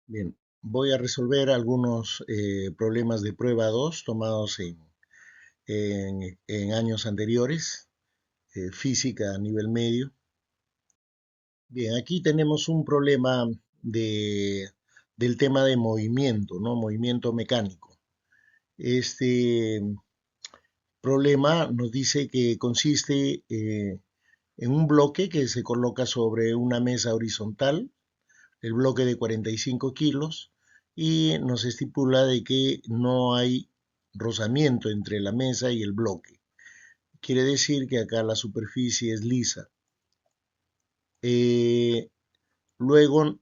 Bien, voy a resolver algunos problemas de prueba 2 tomados en años anteriores, física a nivel medio. Bien, aquí tenemos un problema de, del tema de movimiento, ¿no? Movimiento mecánico. Este problema nos dice que consiste en un bloque que se coloca sobre una mesa horizontal, el bloque de 45 kilos, y nos estipula de que no hay rozamiento entre la mesa y el bloque. Quiere decir que acá la superficie es lisa. Eh, Luego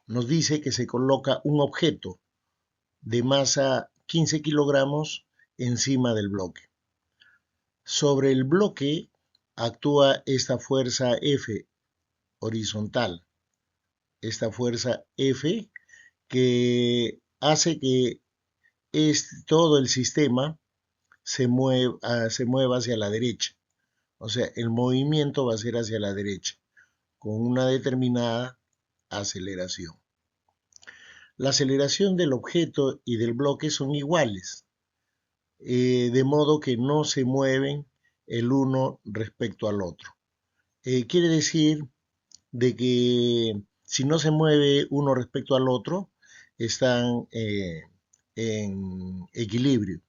nos dice que se coloca un objeto de masa 15 kilogramos encima del bloque. Sobre el bloque actúa esta fuerza F horizontal, esta fuerza F que hace que todo el sistema se mueva hacia la derecha. O sea, el movimiento va a ser hacia la derecha, con una determinada aceleración. La aceleración del objeto y del bloque son iguales, de modo que no se mueven el uno respecto al otro. Quiere decir de que si no se mueve uno respecto al otro, están en equilibrio.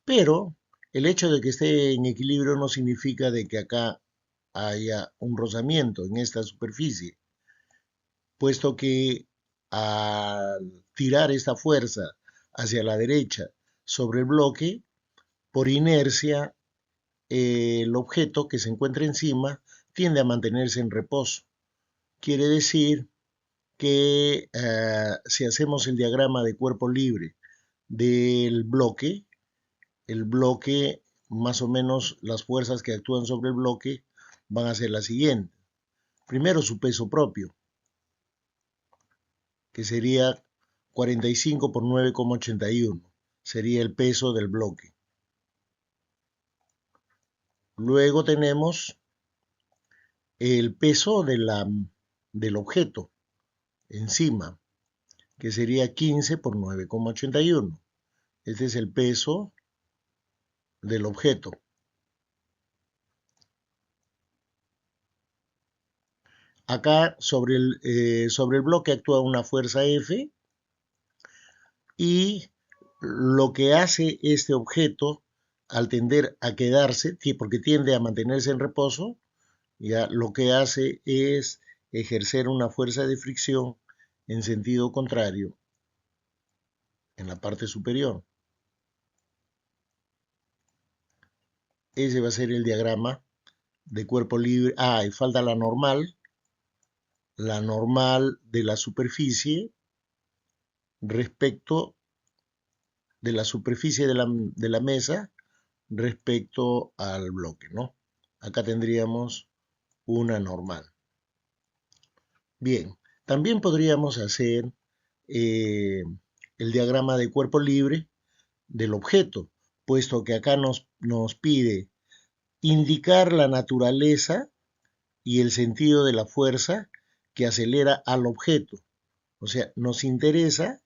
Pero el hecho de que esté en equilibrio no significa de que acá haya un rozamiento en esta superficie, puesto que al tirar esta fuerza hacia la derecha sobre el bloque, por inercia, el objeto que se encuentra encima tiende a mantenerse en reposo. Quiere decir que si hacemos el diagrama de cuerpo libre del bloque, el bloque, más o menos las fuerzas que actúan sobre el bloque van a ser las siguientes. Primero su peso propio, que sería 45 por 9,81, sería el peso del bloque. Luego tenemos el peso del objeto encima, que sería 15 por 9,81. Este es el peso del objeto. Acá sobre el bloque actúa una fuerza F y lo que hace este objeto al tender a quedarse, porque tiende a mantenerse en reposo, ya lo que hace es ejercer una fuerza de fricción en sentido contrario en la parte superior. Ese va a ser el diagrama de cuerpo libre. Y falta la normal de la superficie respecto de la superficie de la mesa respecto al bloque, ¿no? Acá tendríamos una normal. Bien, también podríamos hacer eh, el diagrama de cuerpo libre del objeto, puesto que acá nos pide indicar la naturaleza y el sentido de la fuerza que acelera al objeto. O sea, nos interesa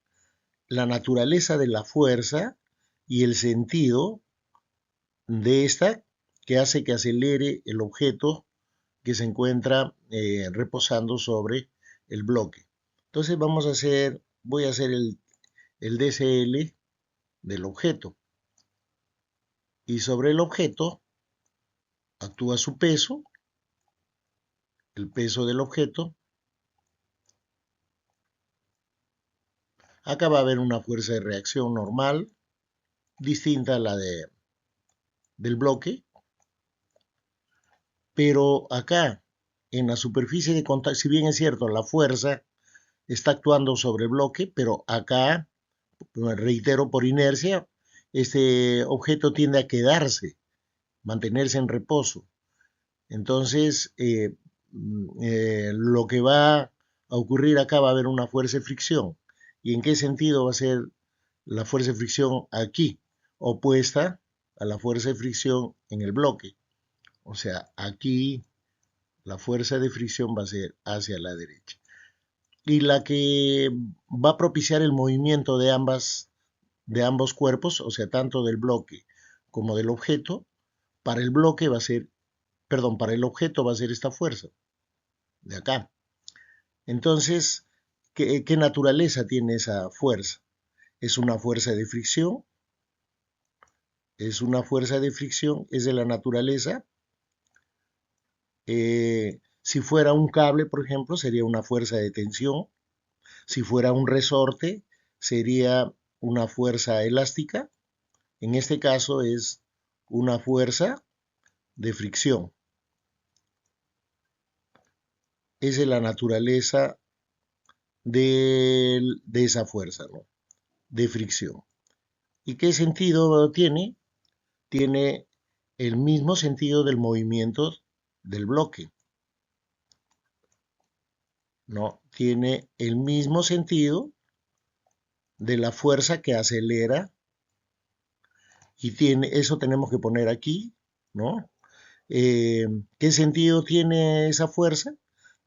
la naturaleza de la fuerza y el sentido de esta que hace que acelere el objeto que se encuentra reposando sobre el bloque. Entonces voy a hacer el DCL del objeto. Y sobre el objeto actúa su peso, el peso del objeto. Acá va a haber una fuerza de reacción normal, distinta a la del bloque, pero acá en la superficie de contacto, si bien es cierto, la fuerza está actuando sobre el bloque, pero acá, reitero, por inercia, este objeto tiende a quedarse, mantenerse en reposo. Entonces, lo que va a ocurrir acá va a haber una fuerza de fricción. ¿Y en qué sentido va a ser la fuerza de fricción aquí? Opuesta a la fuerza de fricción en el bloque. O sea, aquí la fuerza de fricción va a ser hacia la derecha. y la que va a propiciar el movimiento de ambos cuerpos, o sea, tanto del bloque como del objeto. Para el bloque va a ser, perdón, para el objeto va a ser esta fuerza de acá. Entonces, ¿qué naturaleza tiene esa fuerza? Es una fuerza de fricción, es de la naturaleza. Si fuera un cable, por ejemplo, sería una fuerza de tensión. Si fuera un resorte, sería una fuerza elástica. En este caso es una fuerza de fricción. Esa es la naturaleza de esa fuerza, ¿no? De fricción. ¿Y qué sentido tiene? Tiene el mismo sentido del movimiento del bloque, ¿no? Tiene el mismo sentido de la fuerza que acelera y eso tenemos que poner aquí, ¿no? ¿Qué sentido tiene esa fuerza?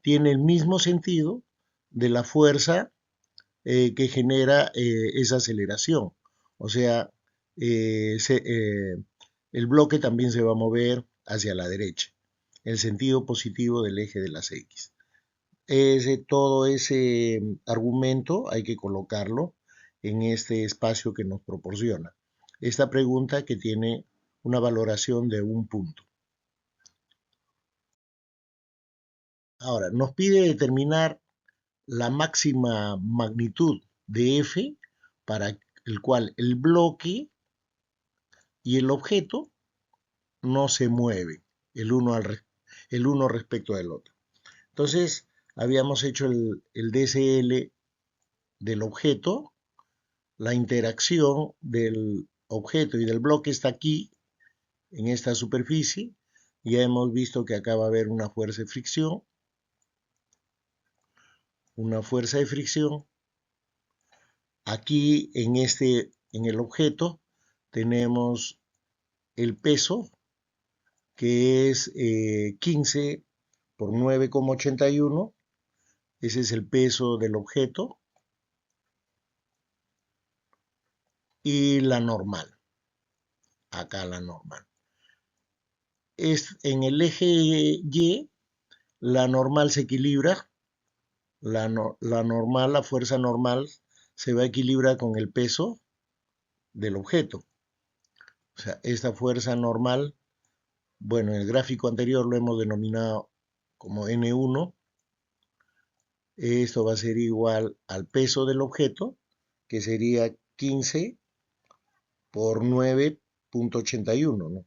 Tiene el mismo sentido de la fuerza que genera esa aceleración. O sea, el bloque también se va a mover hacia la derecha, el sentido positivo del eje de las X. Todo ese argumento hay que colocarlo en este espacio que nos proporciona. Esta pregunta que tiene una valoración de 1 punto. Ahora, nos pide determinar la máxima magnitud de F para el cual el bloque y el objeto no se mueven el uno respecto del otro. Entonces, habíamos hecho el DSL del objeto, la interacción del objeto y del bloque está aquí, en esta superficie. Ya hemos visto que acá va a haber una fuerza de fricción, Aquí en el objeto tenemos el peso, que es 15 por 9,81. Ese es el peso del objeto. Y la normal. Acá la normal. En el eje Y, la normal se equilibra. La fuerza normal, se va a equilibrar con el peso del objeto. O sea, esta fuerza normal, bueno, en el gráfico anterior lo hemos denominado como N1. Esto va a ser igual al peso del objeto, que sería 15 por 9,81, ¿no?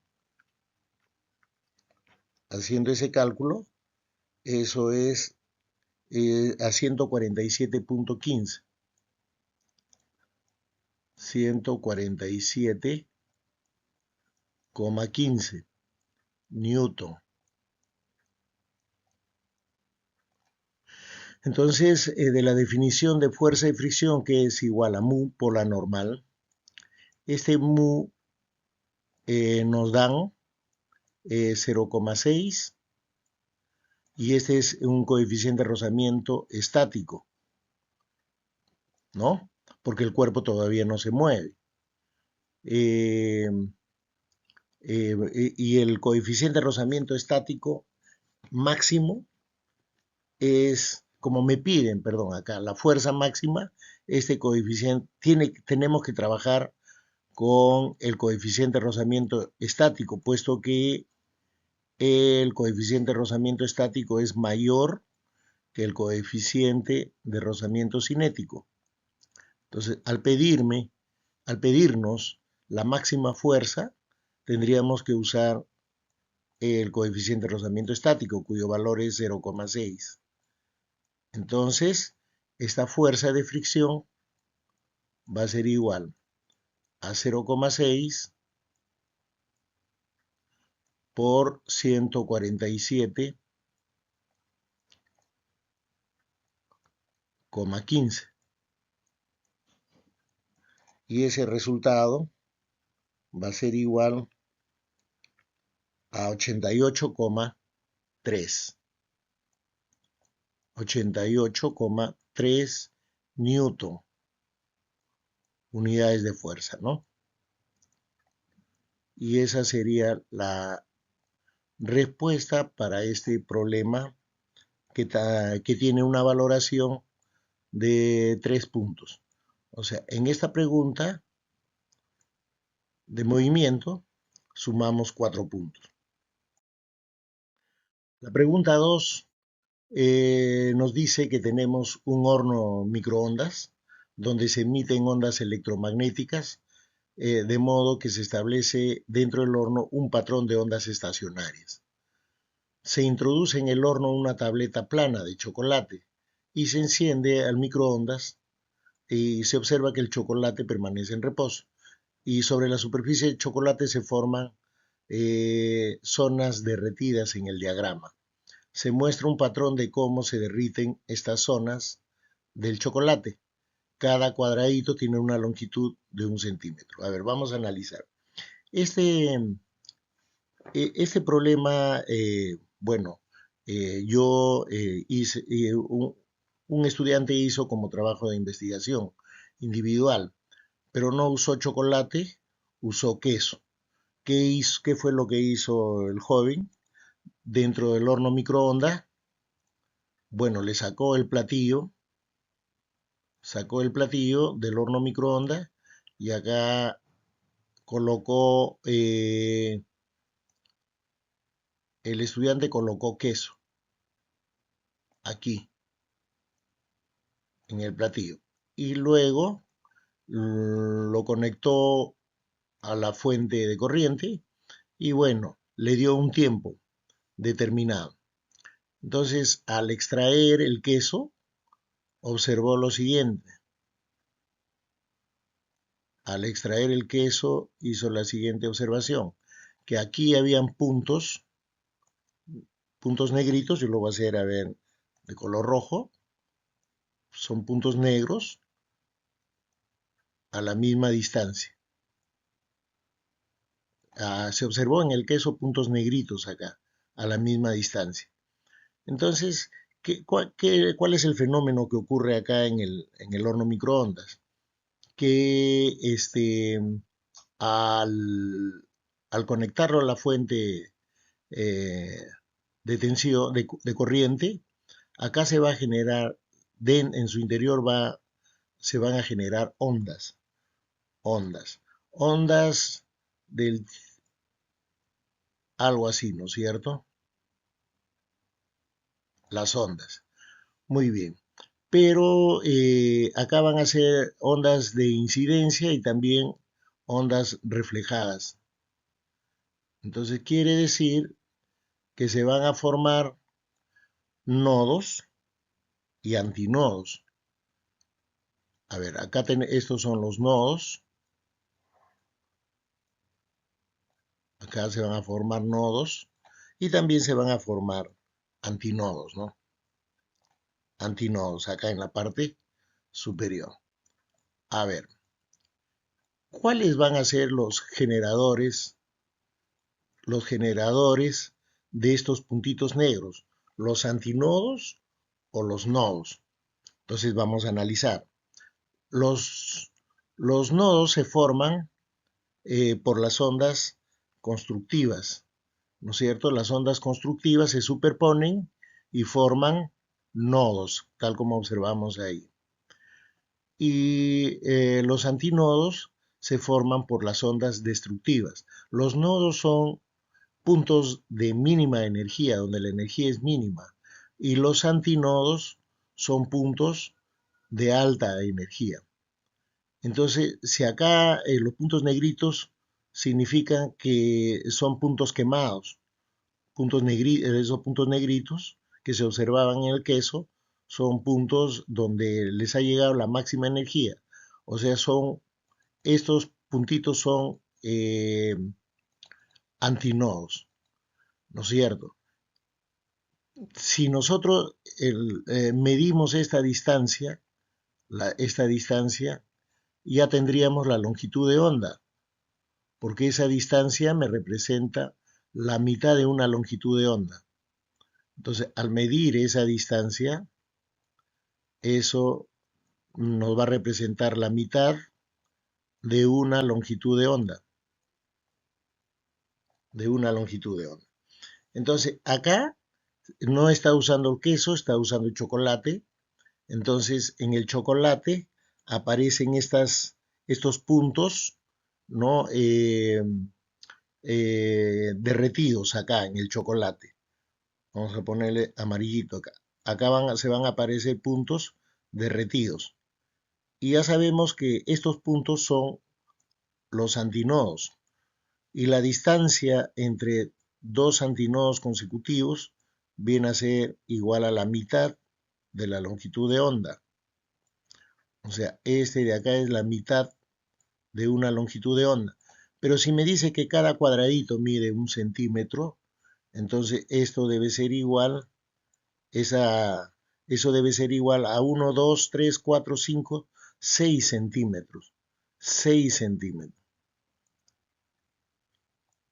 Haciendo ese cálculo, eso es a 147,15. 147,15 Newton. Entonces, de la definición de fuerza de fricción, que es igual a mu por la normal, este mu nos dan 0,6 y este es un coeficiente de rozamiento estático, ¿no? Porque el cuerpo todavía no se mueve. Y el coeficiente de rozamiento estático máximo es, como me piden, perdón, acá, la fuerza máxima, este coeficiente, tenemos que trabajar con el coeficiente de rozamiento estático, puesto que el coeficiente de rozamiento estático es mayor que el coeficiente de rozamiento cinético. Entonces, al pedirnos la máxima fuerza, tendríamos que usar el coeficiente de rozamiento estático, cuyo valor es 0,6. Entonces, esta fuerza de fricción va a ser igual a 0,6 por 147,15. Y ese resultado va a ser igual a 88,3. 88,3. 3 newton, unidades de fuerza, ¿no? Y esa sería la respuesta para este problema que tiene una valoración de 3 puntos. O sea, en esta pregunta de movimiento sumamos 4 puntos. La pregunta 2 nos dice que tenemos un horno microondas donde se emiten ondas electromagnéticas, de modo que se establece dentro del horno un patrón de ondas estacionarias. Se introduce en el horno una tableta plana de chocolate y se enciende al microondas y se observa que el chocolate permanece en reposo. Y sobre la superficie de chocolate se forman zonas derretidas en el diagrama. Se muestra un patrón de cómo se derriten estas zonas del chocolate. Cada cuadradito tiene una longitud de 1 centímetro. A ver, vamos a analizar. Este problema, bueno, yo hice, un estudiante hizo como trabajo de investigación individual, pero no usó chocolate, usó queso. ¿Qué fue lo que hizo el joven? Dentro del horno microondas, bueno, le sacó el platillo del horno microondas y acá colocó, el estudiante colocó queso aquí en el platillo y luego lo conectó a la fuente de corriente y bueno, le dio un tiempo determinado. Entonces, al extraer el queso, observó lo siguiente. Al extraer el queso, hizo la siguiente observación, que aquí habían puntos negritos, yo lo voy a hacer, a ver, de color rojo, son puntos negros a la misma distancia. Se observó en el queso puntos negritos acá, a la misma distancia. Entonces, ¿cuál es el fenómeno que ocurre acá en el horno microondas? Que al conectarlo a la fuente de tensión, de corriente, acá se va a generar, en su interior se van a generar ondas del algo así, ¿no es cierto? Las ondas. Muy bien. Pero acá van a ser ondas de incidencia y también ondas reflejadas. Entonces quiere decir que se van a formar nodos y antinodos. A ver, acá estos son los nodos. Acá se van a formar nodos y también se van a formar antinodos, ¿no? Antinodos acá en la parte superior. A ver, ¿cuáles van a ser los generadores de estos puntitos negros? ¿Los antinodos o los nodos? Entonces vamos a analizar. Los nodos se forman por las ondas constructivas, ¿no es cierto? Las ondas constructivas se superponen y forman nodos, tal como observamos ahí. Y los antinodos se forman por las ondas destructivas. Los nodos son puntos de mínima energía, donde la energía es mínima, y los antinodos son puntos de alta energía. Entonces, si acá los puntos negritos significan que son puntos quemados, esos puntos negritos que se observaban en el queso son puntos donde les ha llegado la máxima energía. O sea, estos puntitos son antinodos, ¿no es cierto? Si nosotros medimos esta distancia, ya tendríamos la longitud de onda, porque esa distancia me representa la mitad de una longitud de onda. Entonces, al medir esa distancia, Eso nos va a representar la mitad de una longitud de onda, Entonces, acá no está usando el queso, está usando el chocolate. Entonces, en el chocolate aparecen estos puntos, ¿no? Derretidos acá en el chocolate. Vamos a ponerle amarillito acá. Acá se van a aparecer puntos derretidos. Y ya sabemos que estos puntos son los antinodos. Y la distancia entre dos antinodos consecutivos viene a ser igual a la mitad de la longitud de onda. O sea, este de acá es la mitad de una longitud de onda. Pero si me dice que cada cuadradito mide 1 centímetro, entonces esto debe ser igual, eso debe ser igual a 1, 2, 3, 4, 5, 6 centímetros. 6 centímetros.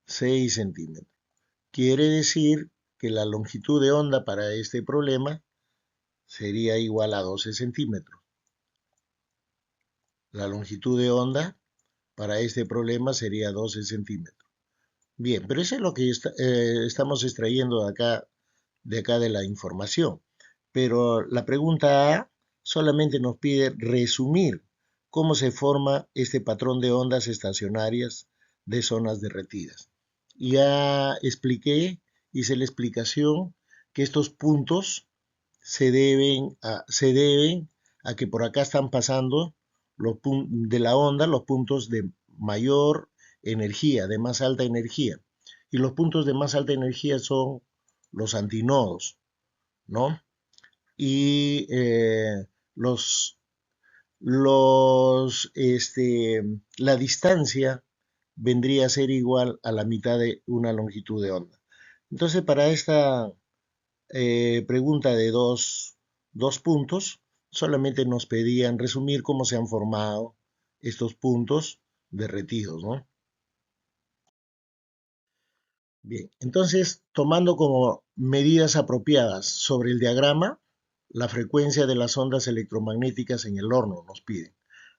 6 centímetros. Quiere decir que la longitud de onda para este problema sería igual a 12 centímetros. La longitud de onda para este problema sería 12 centímetros. Bien, pero eso es lo que estamos extrayendo de acá de la información. Pero la pregunta A solamente nos pide resumir cómo se forma este patrón de ondas estacionarias de zonas derretidas. Ya expliqué, hice la explicación que estos puntos se deben a que por acá están pasando de la onda los puntos de mayor energía, de más alta energía. Y los puntos de más alta energía son los antinodos, ¿no? Y la distancia vendría a ser igual a la mitad de una longitud de onda. Entonces, para esta pregunta de dos puntos, solamente nos pedían resumir cómo se han formado estos puntos derretidos, ¿no? Bien, entonces, tomando como medidas apropiadas sobre el diagrama, la frecuencia de las ondas electromagnéticas en el horno nos piden.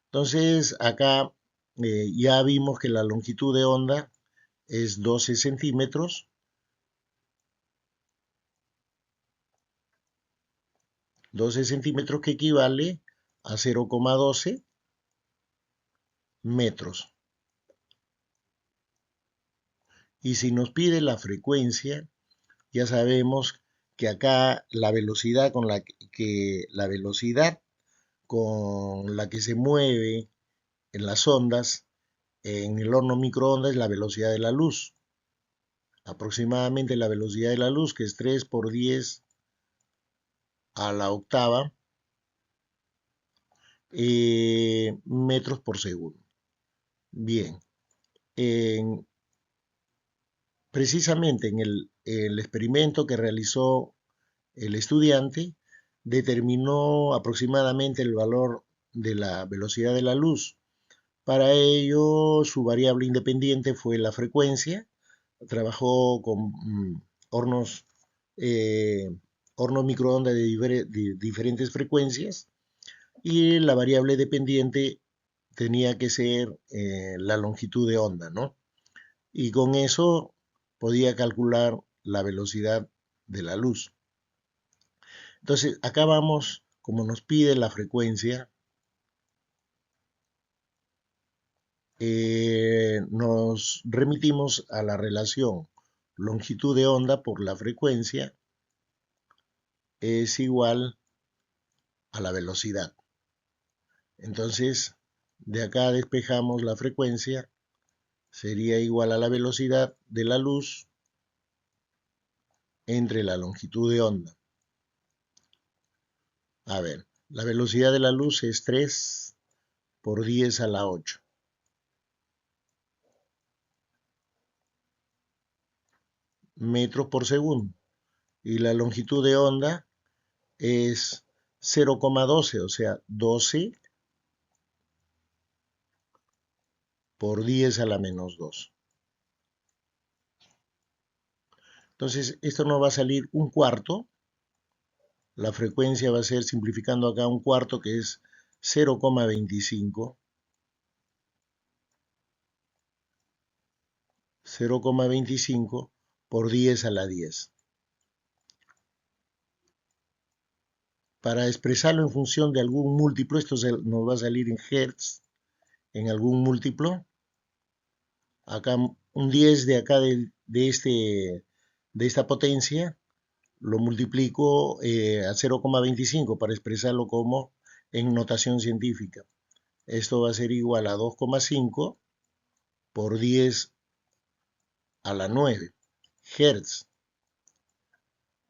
Entonces, acá ya vimos que la longitud de onda es 12 centímetros, 12 centímetros que equivale a 0,12 metros. Y si nos pide la frecuencia, ya sabemos que acá la velocidad con la que se mueve en las ondas en el horno microondas es la velocidad de la luz. Aproximadamente la velocidad de la luz, que es 3 por 10 a la octava metros por segundo. Bien, en, precisamente en el experimento que realizó el estudiante, determinó aproximadamente el valor de la velocidad de la luz. Para ello, su variable independiente fue la frecuencia. Trabajó con hornos, eh, hornos microondas de diferentes frecuencias y la variable dependiente tenía que ser la longitud de onda, ¿no? Y con eso podía calcular la velocidad de la luz. Entonces, acá vamos, como nos pide la frecuencia, nos remitimos a la relación longitud de onda por la frecuencia es igual a la velocidad. Entonces, de acá despejamos la frecuencia, sería igual a la velocidad de la luz entre la longitud de onda. A ver, la velocidad de la luz es 3 por 10 a la 8. Metros por segundo. Y la longitud de onda es 0,12, o sea, 12 por 10 a la menos 2. Entonces, esto nos va a salir un cuarto La frecuencia va a ser, simplificando acá, un cuarto, que es 0,25. 0,25 por 10 a la 10. Para expresarlo en función de algún múltiplo, esto nos va a salir en hertz, en algún múltiplo. Acá un 10 de acá de esta potencia, lo multiplico a 0,25 para expresarlo como en notación científica. Esto va a ser igual a 2,5 por 10 a la 9 Hertz.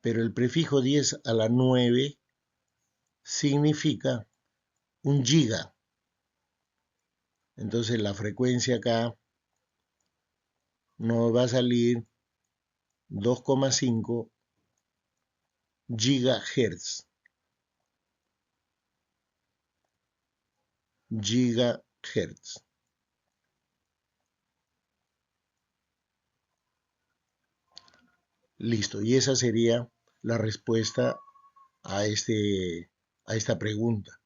Pero el prefijo 10 a la 9 significa un giga. Entonces la frecuencia acá nos va a salir 2,5 gigahertz. Gigahertz. Listo. Y esa sería la respuesta a esta pregunta.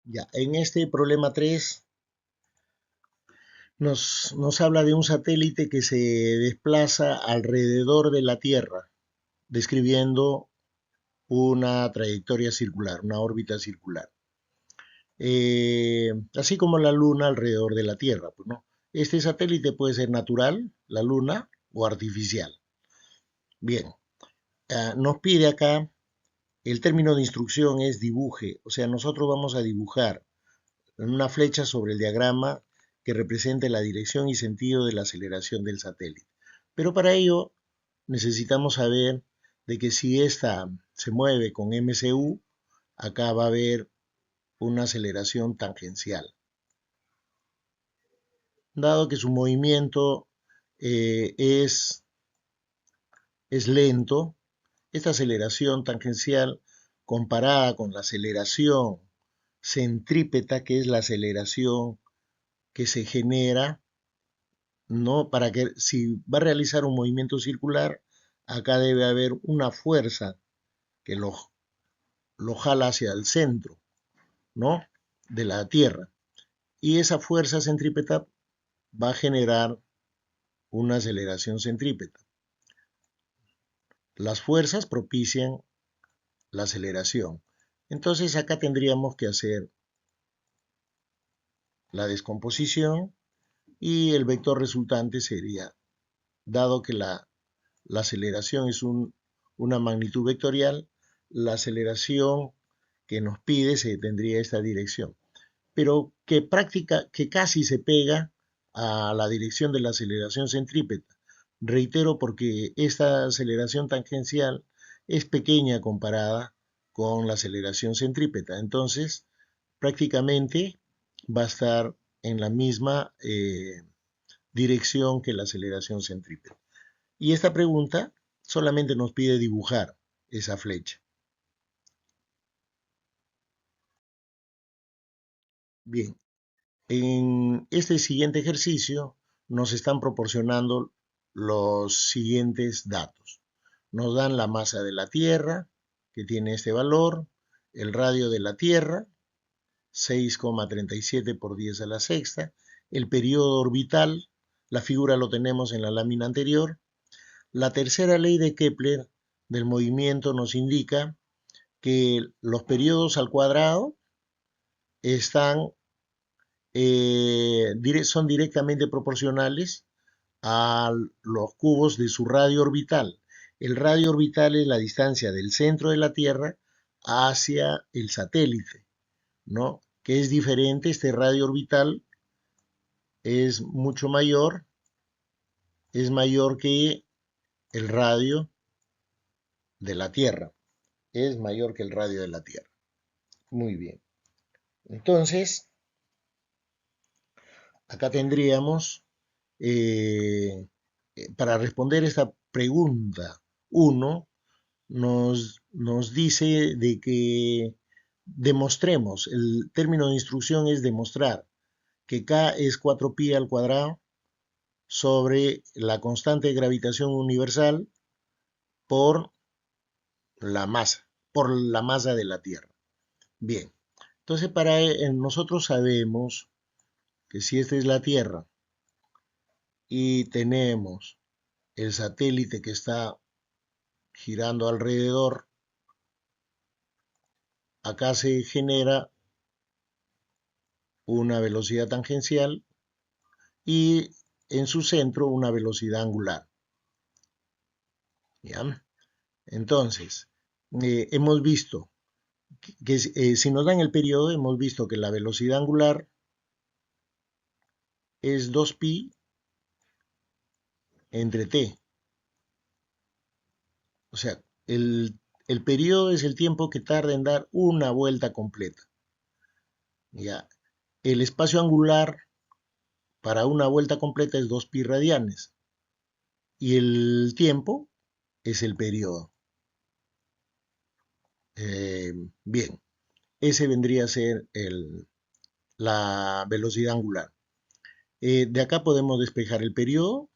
Ya, en este problema 3 nos habla de un satélite que se desplaza alrededor de la Tierra, describiendo una trayectoria circular, una órbita circular. Así como la Luna alrededor de la Tierra, pues, ¿no? Este satélite puede ser natural, la Luna, o artificial. Bien, nos pide acá, el término de instrucción es dibuje, o sea, nosotros vamos a dibujar una flecha sobre el diagrama que represente la dirección y sentido de la aceleración del satélite. Pero para ello necesitamos saber de que si ésta se mueve con MCU, acá va a haber una aceleración tangencial. Dado que su movimiento es lento, esta aceleración tangencial comparada con la aceleración centrípeta, que es la aceleración que se genera, ¿no? Para que si va a realizar un movimiento circular, acá debe haber una fuerza que lo jala hacia el centro, ¿no? De la Tierra. Y esa fuerza centrípeta va a generar una aceleración centrípeta. Las fuerzas propician la aceleración. Entonces acá tendríamos que hacer la descomposición y el vector resultante sería, dado que la aceleración es una magnitud vectorial, la aceleración que nos pide se tendría esta dirección, pero que casi se pega a la dirección de la aceleración centrípeta. Reitero, porque esta aceleración tangencial es pequeña comparada con la aceleración centrípeta. Entonces, prácticamente va a estar en la misma dirección que la aceleración centrípeta. Y esta pregunta solamente nos pide dibujar esa flecha. Bien, en este siguiente ejercicio nos están proporcionando los siguientes datos. Nos dan la masa de la Tierra, que tiene este valor, el radio de la Tierra, 6,37 por 10 a la sexta, el periodo orbital, la figura lo tenemos en la lámina anterior. La tercera ley de Kepler del movimiento nos indica que los periodos al cuadrado están, son directamente proporcionales a los cubos de su radio orbital. El radio orbital es la distancia del centro de la Tierra hacia el satélite, ¿no? Que es diferente, este radio orbital es mucho mayor, es mayor que el radio de la Tierra, es mayor que el radio de la Tierra. Muy bien. Entonces, acá tendríamos, para responder esta pregunta 1, nos dice de que demostremos, el término de instrucción es demostrar que K es 4pi al cuadrado sobre la constante de gravitación universal por la masa, por la masa de la Tierra. Bien, entonces nosotros sabemos que si esta es la Tierra y tenemos el satélite que está girando alrededor, acá se genera una velocidad tangencial y en su centro una velocidad angular. ¿Ya? Entonces, hemos visto que si nos dan el periodo, hemos visto que la velocidad angular es 2pi entre t. O sea, el periodo es el tiempo que tarda en dar una vuelta completa. ¿Ya? El espacio angular para una vuelta completa es 2pi radianes. Y el tiempo es el periodo. Bien, ese vendría a ser la velocidad angular. De acá podemos despejar el periodo.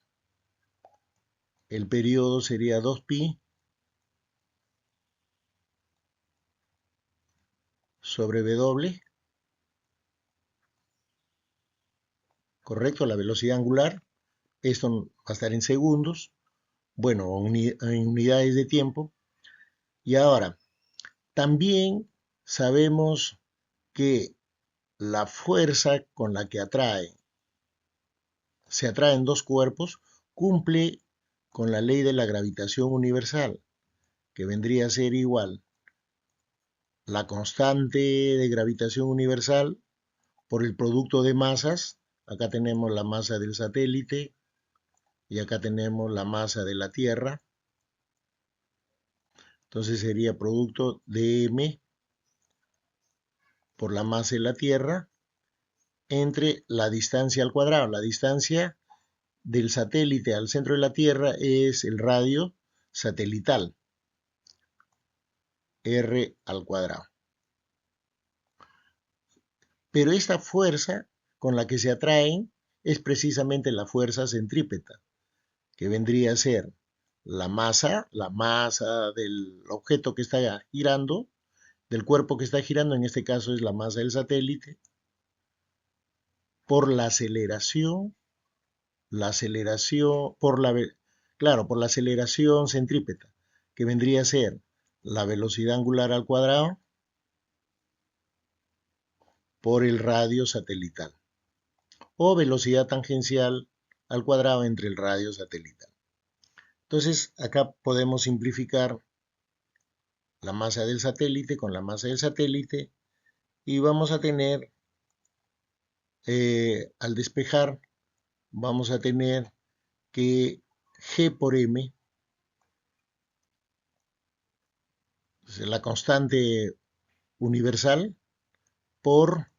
El periodo sería 2pi sobre W, correcto, la velocidad angular. Esto va a estar en segundos, bueno, en unidades de tiempo. Y ahora, también sabemos que la fuerza con la que se atraen dos cuerpos, cumple con la ley de la gravitación universal, que vendría a ser igual la constante de gravitación universal por el producto de masas. Acá tenemos la masa del satélite y acá tenemos la masa de la Tierra. Entonces sería producto de m por la masa de la Tierra entre la distancia al cuadrado. La distancia del satélite al centro de la Tierra es el radio satelital, r al cuadrado. Pero esta fuerza con la que se atraen es precisamente la fuerza centrípeta, que vendría a ser la masa del objeto que está girando, del cuerpo que está girando, en este caso es la masa del satélite, por por la aceleración centrípeta, que vendría a ser la velocidad angular al cuadrado por el radio satelital, o velocidad tangencial al cuadrado entre el radio satelital. Entonces, acá podemos simplificar la masa del satélite con la masa del satélite y vamos a tener, al despejar, vamos a tener que G por M, la constante universal, por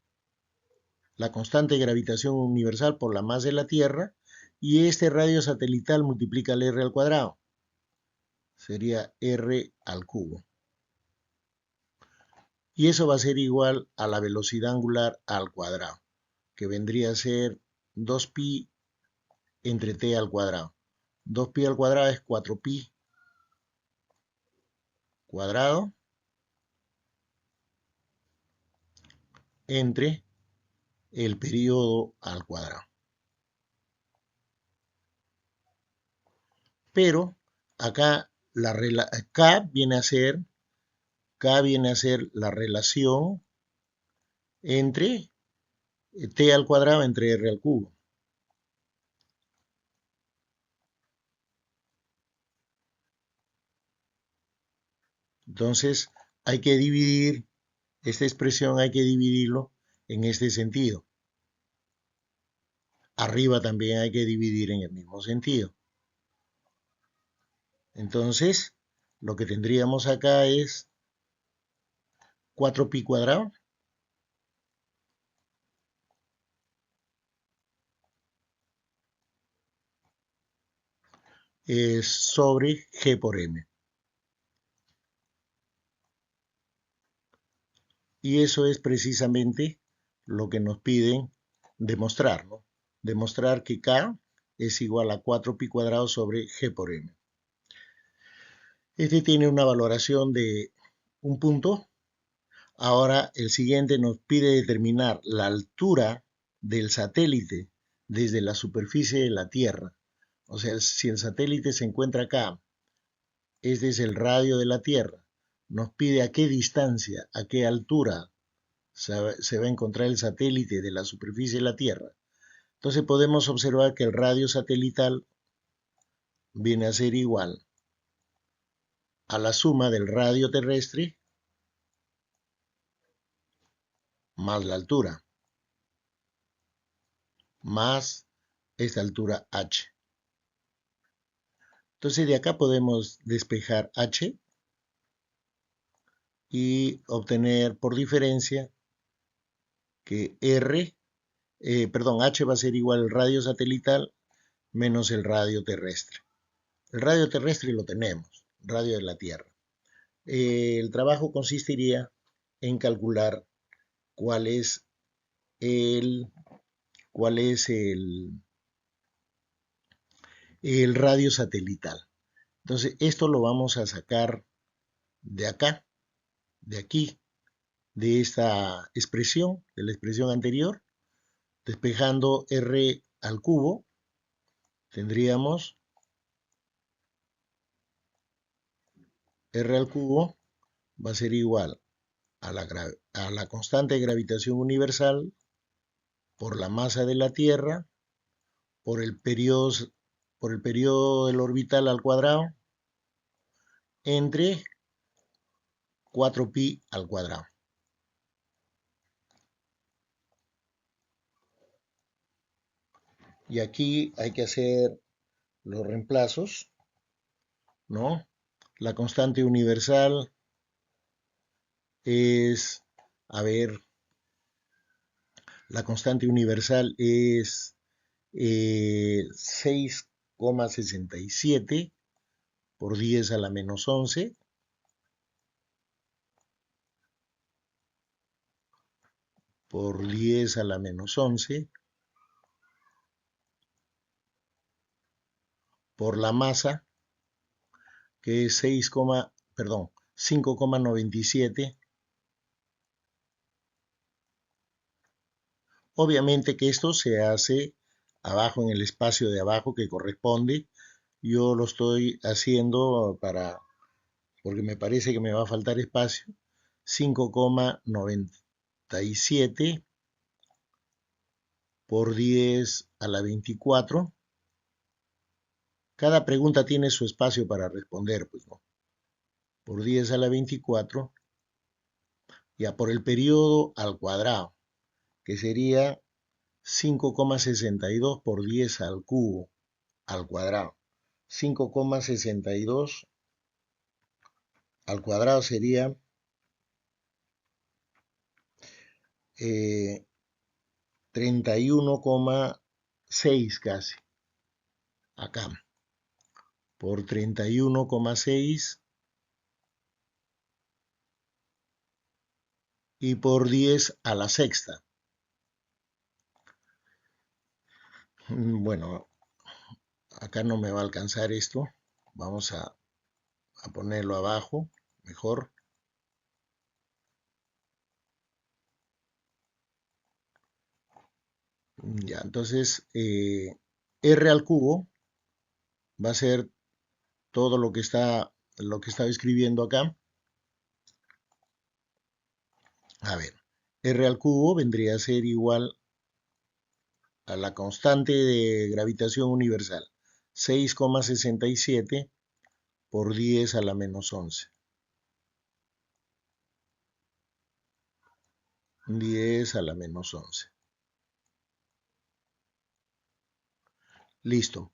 la constante de gravitación universal por la masa de la Tierra, y este radio satelital multiplica el R al cuadrado. Sería R al cubo. Y eso va a ser igual a la velocidad angular al cuadrado, que vendría a ser 2pi entre t al cuadrado. 2pi al cuadrado es 4pi cuadrado entre el periodo al cuadrado. Pero acá K viene a ser la relación entre t al cuadrado entre r al cubo. Entonces hay que dividir esta expresión, hay que dividirlo en este sentido. Arriba también hay que dividir en el mismo sentido. Entonces, lo que tendríamos acá es 4pi cuadrado sobre G por M. Y eso es precisamente lo que nos piden demostrar, ¿no? Demostrar que K es igual a 4pi cuadrado sobre G por M. Este tiene una valoración de un punto. Ahora el siguiente nos pide determinar la altura del satélite desde la superficie de la Tierra. O sea, si el satélite se encuentra acá, este es el radio de la Tierra, nos pide a qué distancia, a qué altura se va a encontrar el satélite de la superficie de la Tierra. Entonces podemos observar que el radio satelital viene a ser igual a la suma del radio terrestre más la altura, más esta altura h. Entonces de acá podemos despejar h y obtener por diferencia que h va a ser igual al radio satelital menos el radio terrestre. El radio terrestre lo tenemos, radio de la Tierra. El trabajo consistiría en calcular cuál es el, cuál es el radio satelital. Entonces, esto lo vamos a sacar de acá, de aquí, de esta expresión, de la expresión anterior, despejando r al cubo, tendríamos r al cubo va a ser igual a la constante de gravitación universal por la masa de la Tierra, por el periodo del orbital al cuadrado, entre 4pi al cuadrado. Y aquí hay que hacer los reemplazos, ¿no? La constante universal es, a ver, la constante universal es 6,67 por 10 a la menos 11 por 10 a la menos 11 por la masa, que es 5,97. Obviamente que esto se hace abajo en el espacio de abajo que corresponde. Yo lo estoy haciendo porque me parece que me va a faltar espacio. 5,97 por 10 a la 24. Cada pregunta tiene su espacio para responder, pues no. Por 10 a la 24, ya por el periodo al cuadrado, que sería 5,62 por 10 al cubo al cuadrado. 5,62 al cuadrado sería 31,6 casi. Acá. Por 31,6 y por 10 a la sexta. Bueno, acá no me va a alcanzar esto. Vamos a ponerlo abajo, mejor. Ya, entonces r al cubo va a ser todo lo que estaba escribiendo acá. A ver, r al cubo vendría a ser igual a la constante de gravitación universal, 6,67 por 10 a la menos 11. 10 a la menos 11. Listo.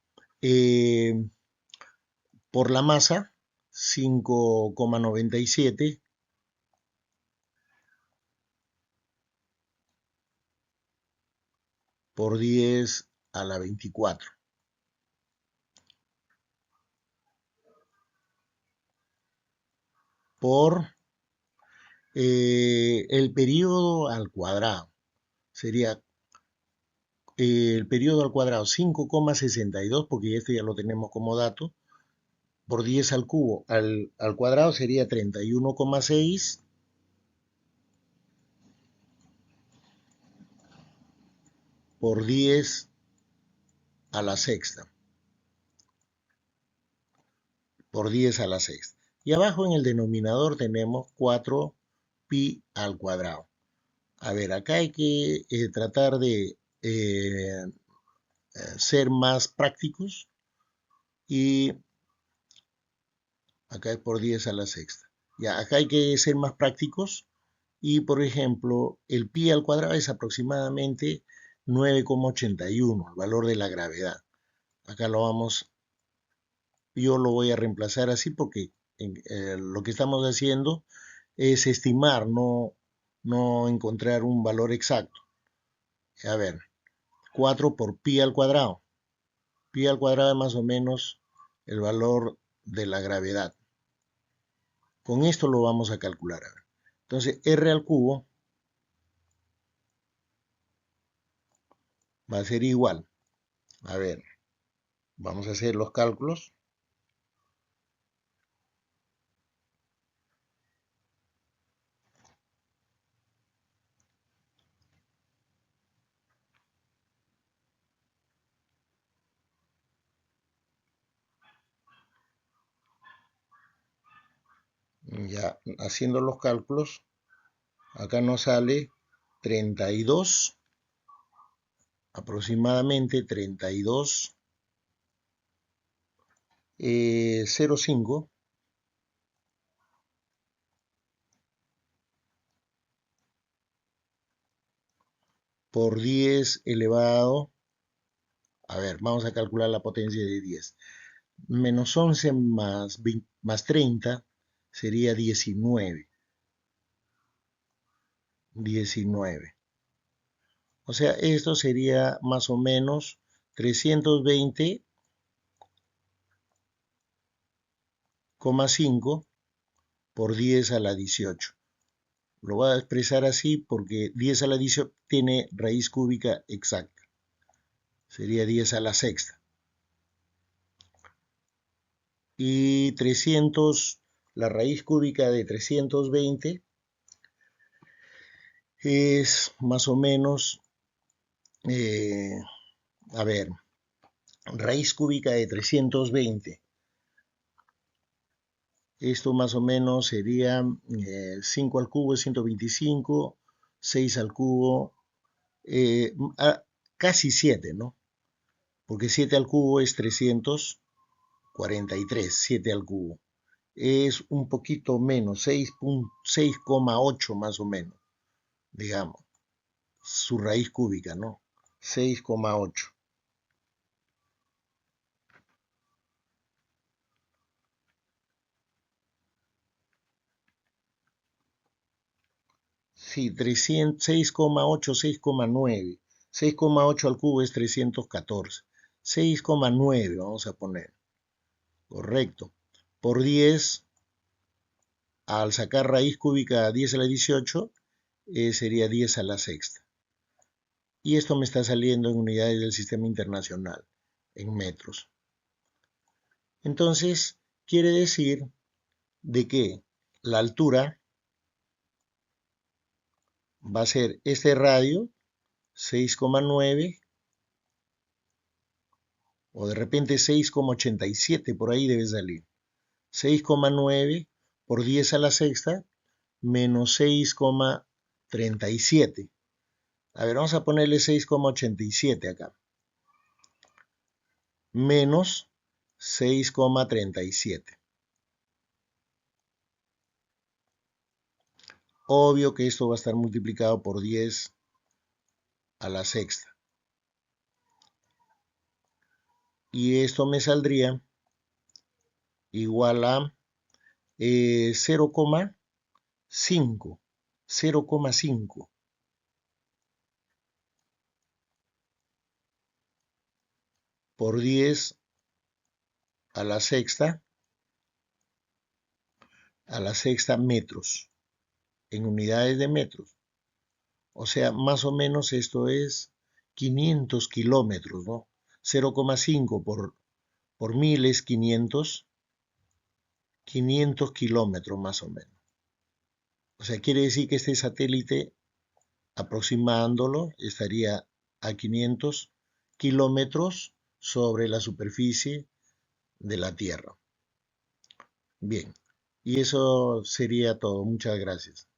Por la masa, 5,97 por 10 a la 24. Por el periodo al cuadrado. Sería el periodo al cuadrado 5,62, porque esto ya lo tenemos como dato, por 10 al cubo al cuadrado sería 31,6 por 10 a la sexta. Por 10 a la sexta. Y abajo en el denominador tenemos 4 pi al cuadrado. A ver, acá hay que tratar de ser más prácticos y acá es por 10 a la sexta. Ya, acá hay que ser más prácticos y, por ejemplo, el pi al cuadrado es aproximadamente 9,81, el valor de la gravedad. Acá yo lo voy a reemplazar así porque lo que estamos haciendo es estimar, no encontrar un valor exacto. A ver, 4 por pi al cuadrado. Pi al cuadrado es más o menos el valor de la gravedad. Con esto lo vamos a calcular. A ver. Entonces, r al cubo va a ser igual. A ver, vamos a hacer los cálculos. Ya haciendo los cálculos, acá nos sale 32, aproximadamente 32, 0,5 por 10 elevado, a ver, vamos a calcular la potencia de 10, menos 11 más 30 sería 19. O sea, esto sería más o menos 320,5 por 10 a la 18. Lo voy a expresar así porque 10 a la 18 tiene raíz cúbica exacta. Sería 10 a la sexta. Y 300, la raíz cúbica de 320 es más o menos, a ver, raíz cúbica de 320. Esto más o menos sería 5 al cubo es 125, 6 al cubo, casi 7, ¿no? Porque 7 al cubo es 343, 7 al cubo. Es un poquito menos, 6,8 más o menos, digamos, su raíz cúbica, ¿no? 6,8. Sí, 6,8, 6,9. 6,8 al cubo es 314. 6,9 vamos a poner. Correcto. Por 10, al sacar raíz cúbica 10 a la 18, sería 10 a la sexta. Y esto me está saliendo en unidades del sistema internacional, en metros. Entonces, quiere decir de que la altura va a ser este radio, 6,9, o de repente 6,87, por ahí debe salir. 6,9 por 10 a la sexta menos 6,37. A ver, vamos a ponerle 6,87 acá. Menos 6,37. Obvio que esto va a estar multiplicado por 10 a la sexta. Y esto me saldría igual a 0,5. 0,5 por 10 a la sexta metros, en unidades de metros. O sea, más o menos esto es 500 kilómetros, ¿no? 0,5 por 1000 es 500 500 kilómetros más o menos. O sea, quiere decir que este satélite, aproximándolo, estaría a 500 kilómetros sobre la superficie de la Tierra. Bien, y eso sería todo. Muchas gracias.